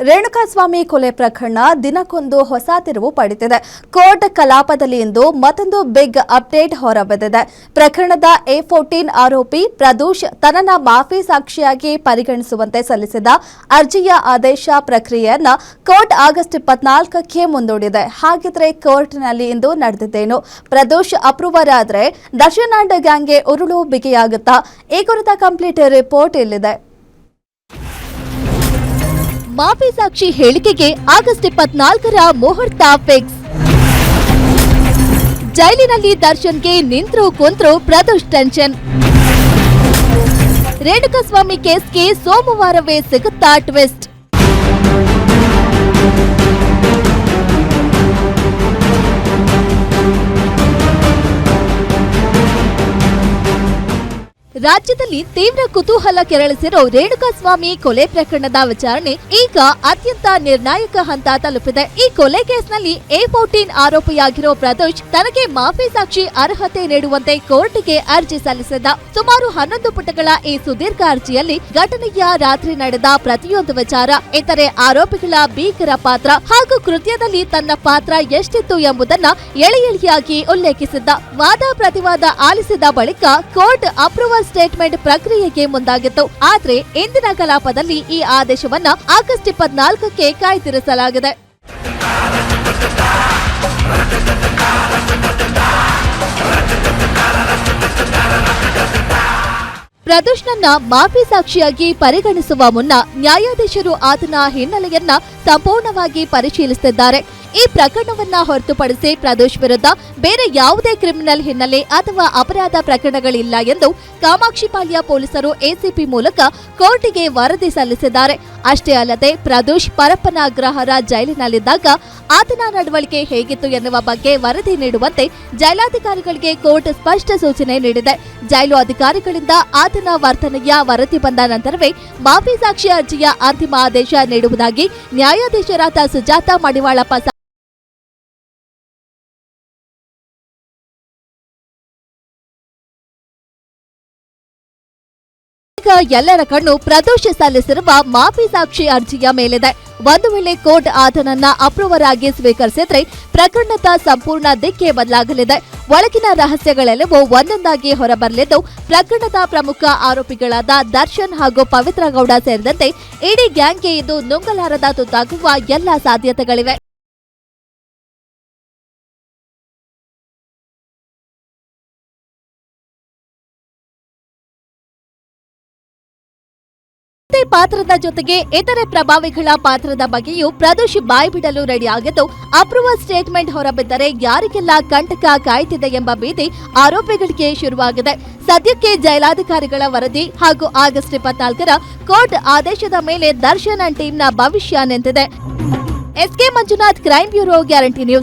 ರೇಣುಕಾಸ್ವಾಮಿ ಕೊಲೆ ಪ್ರಕರಣ ದಿನಕ್ಕೊಂದು ಹೊಸ ತಿರುವು ಪಡೆದಿದೆ. ಕೋರ್ಟ್ ಕಲಾಪದಲ್ಲಿ ಇಂದು ಮತ್ತೊಂದು ಬಿಗ್ ಅಪ್ಡೇಟ್ ಹೊರಬಿದ್ದಿದೆ. ಪ್ರಕರಣದ A14 ಆರೋಪಿ ಪ್ರದೋಷ್ ತನ್ನನ್ನು ಮಾಫಿ ಸಾಕ್ಷಿಯಾಗಿ ಪರಿಗಣಿಸುವಂತೆ ಸಲ್ಲಿಸಿದ ಅರ್ಜಿಯ ಆದೇಶ ಪ್ರಕ್ರಿಯೆಯನ್ನು ಕೋರ್ಟ್ ಆಗಸ್ಟ್ 24ಕ್ಕೆ ಮುಂದೂಡಿದೆ. ಹಾಗಿದ್ರೆ ಕೋರ್ಟ್ನಲ್ಲಿ ಇಂದು ನಡೆದಿದ್ದೇನು? ಪ್ರದೋಷ್ ಅಪ್ರೂವರ್ ಆದರೆ ದರ್ಶನ್ ಅಂಡ್ ಗ್ಯಾಂಗ್ಗೆ ಉರುಳು ಬಿಗಿಯಾಗುತ್ತಾ? ಈ ಕುರಿತ ಕಂಪ್ಲೀಟ್ ರಿಪೋರ್ಟ್ ಇಲ್ಲಿದೆ. ಮಾಫಿ ಸಾಕ್ಷಿ ಹೇಳಿಕೆಗೆ ಆಗಸ್ಟ್ 24ರ ಮುಹೂರ್ತ ಫಿಕ್ಸ್. ಜೈಲಿನಲ್ಲಿ ದರ್ಶನ್ಗೆ ನಿಂತ್ರು ಕುಂತ್ರು ಪ್ರದೋಷ್ ಟೆನ್ಷನ್. ರೇಣುಕಾಸ್ವಾಮಿ ಕೇಸ್ಗೆ ಸೋಮವಾರವೇ ಸಿಗುತ್ತಾ ಟ್ವಿಸ್ಟ್? ರಾಜ್ಯದಲ್ಲಿ ತೀವ್ರ ಕುತೂಹಲ ಕೆರಳಿಸಿರೋ ರೇಣುಕಾಸ್ವಾಮಿ ಕೊಲೆ ಪ್ರಕರಣದ ವಿಚಾರಣೆ ಈಗ ಅತ್ಯಂತ ನಿರ್ಣಾಯಕ ಹಂತ ತಲುಪಿದೆ. ಈ ಕೊಲೆ ಕೇಸ್ನಲ್ಲಿ A14 ಆರೋಪಿಯಾಗಿರೋ ಪ್ರದೋಷ್ ತನಗೆ ಮಾಫಿ ಸಾಕ್ಷಿ ಅರ್ಹತೆ ನೀಡುವಂತೆ ಕೋರ್ಟ್ಗೆ ಅರ್ಜಿ ಸಲ್ಲಿಸಿದ್ದ. ಸುಮಾರು 11 ಪುಟಗಳ ಈ ಸುದೀರ್ಘ ಅರ್ಜಿಯಲ್ಲಿ ಘಟನೆಯ ರಾತ್ರಿ ನಡೆದ ಪ್ರತಿಯೊಂದು ವಿಚಾರ, ಇತರೆ ಆರೋಪಿಗಳ ಭೀಕರ ಪಾತ್ರ ಹಾಗೂ ಕೃತ್ಯದಲ್ಲಿ ತನ್ನ ಪಾತ್ರ ಎಷ್ಟಿತ್ತು ಎಂಬುದನ್ನ ಎಳೆಯಾಗಿ ಉಲ್ಲೇಖಿಸಿದ್ದ. ವಾದ ಪ್ರತಿವಾದ ಆಲಿಸಿದ ಬಳಿಕ ಕೋರ್ಟ್ ಅಪ್ರೂವಲ್ ಸ್ಟೇಟ್ಮೆಂಟ್ ಪ್ರಕ್ರಿಯೆಗೆ ಮುಂದಾಗಿತ್ತು. ಆದ್ರೆ ಇಂದಿನ ಕಲಾಪದಲ್ಲಿ ಈ ಆದೇಶವನ್ನ ಆಗಸ್ಟ್ 24ಕ್ಕೆ ಕಾಯ್ದಿರಿಸಲಾಗಿದೆ. ಪ್ರದೋಷ್ನನ್ನ ಮಾಫಿ ಸಾಕ್ಷಿಯಾಗಿ ಪರಿಗಣಿಸುವ ಮುನ್ನ ನ್ಯಾಯಾಧೀಶರು ಆತನ ಹಿನ್ನೆಲೆಯನ್ನ ಸಂಪೂರ್ಣವಾಗಿ ಪರಿಶೀಲಿಸುತ್ತಿದ್ದಾರೆ. ಈ ಪ್ರಕರಣವನ್ನ ಹೊರತುಪಡಿಸಿ ಪ್ರದೋಷ್ ವಿರುದ್ಧ ಬೇರೆ ಯಾವುದೇ ಕ್ರಿಮಿನಲ್ ಹಿನ್ನೆಲೆ ಅಥವಾ ಅಪರಾಧ ಪ್ರಕರಣಗಳಿಲ್ಲ ಎಂದು ಕಾಮಾಕ್ಷಿಪಾಳ್ಯ ಪೊಲೀಸರು ಎಸಿಪಿ ಮೂಲಕ ಕೋರ್ಟಿಗೆ ವರದಿ ಸಲ್ಲಿಸಿದ್ದಾರೆ. ಅಷ್ಟೇ ಅಲ್ಲದೆ ಪ್ರದೋಷ್ ಪರಪ್ಪನ ಅಗ್ರಹಾರ ಜೈಲಿನಲ್ಲಿದ್ದಾಗ ಆತನ ನಡವಳಿಕೆ ಹೇಗಿತ್ತು ಎನ್ನುವ ಬಗ್ಗೆ ವರದಿ ನೀಡುವಂತೆ ಜೈಲಾಧಿಕಾರಿಗಳಿಗೆ ಕೋರ್ಟ್ ಸ್ಪಷ್ಟ ಸೂಚನೆ ನೀಡಿದೆ. ಜೈಲು ಅಧಿಕಾರಿಗಳಿಂದ ಆತನ ವರ್ತನೆಯ ವರದಿ ಬಂದ ನಂತರವೇ ಮಾಫಿ ಸಾಕ್ಷಿ ಅರ್ಜಿಯ ಅಂತಿಮ ಆದೇಶ ನೀಡುವುದಾಗಿ ನ್ಯಾಯಾಧೀಶರಾದ ಸುಜಾತಾ ಮಡಿವಾಳಪ್ಪ ಎಲ್ಲರ ಕಣ್ಣು ಪ್ರದೋಷ್ ಸಲ್ಲಿಸಿರುವ ಮಾಫಿ ಸಾಕ್ಷಿ ಅರ್ಜಿಯ ಮೇಲಿದೆ. ಒಂದು ವೇಳೆ ಕೋರ್ಟ್ ಆತನನ್ನ ಅಪ್ರೂವರ್ ಆಗಿ ಸ್ವೀಕರಿಸಿದ್ರೆ ಪ್ರಕರಣದ ಸಂಪೂರ್ಣ ದಿಕ್ಕೇ ಬದಲಾಗಲಿದೆ. ಒಳಗಿನ ರಹಸ್ಯಗಳೆಲ್ಲವೂ ಒಂದೊಂದಾಗಿ ಹೊರಬರಲಿದ್ದು ಪ್ರಕರಣದ ಪ್ರಮುಖ ಆರೋಪಿಗಳಾದ ದರ್ಶನ್ ಹಾಗೂ ಪವಿತ್ರ ಗೌಡ ಸೇರಿದಂತೆ ಇಡೀ ಗ್ಯಾಂಗ್ಗೆ ಇದು ನುಂಗಲಾರದ ತುತ್ತಾಗುವ ಎಲ್ಲ ಸಾಧ್ಯತೆಗಳಿವೆ. ಪಾತ್ರದ ಜೊತೆಗೆ ಇತರೆ ಪ್ರಭಾವಿಗಳ ಪಾತ್ರದ ಬಗ್ಗೆಯೂ ಪ್ರದೋಷ್ ಬಾಯ್ಬಿಡಲು ರೆಡಿಯಾಗಿದ್ದು, ಅಪ್ರೂವಲ್ ಸ್ಟೇಟ್ಮೆಂಟ್ ಹೊರಬಿದ್ದರೆ ಯಾರಿಗೆಲ್ಲ ಕಂಟಕ ಕಾಯ್ತಿದೆ ಎಂಬ ಭೀತಿ ಆರೋಪಿಗಳಿಗೆ ಶುರುವಾಗಿದೆ. ಸದ್ಯಕ್ಕೆ ಜೈಲಾಧಿಕಾರಿಗಳ ವರದಿ ಹಾಗೂ ಆಗಸ್ಟ್ 24ರ ಕೋರ್ಟ್ ಆದೇಶದ ಮೇಲೆ ದರ್ಶನ್ ಅಂಡ್ ಟೀಮ್ನ ಭವಿಷ್ಯ ನಿಂತಿದೆ. SK Manjunath, crime bureau, guarantee news.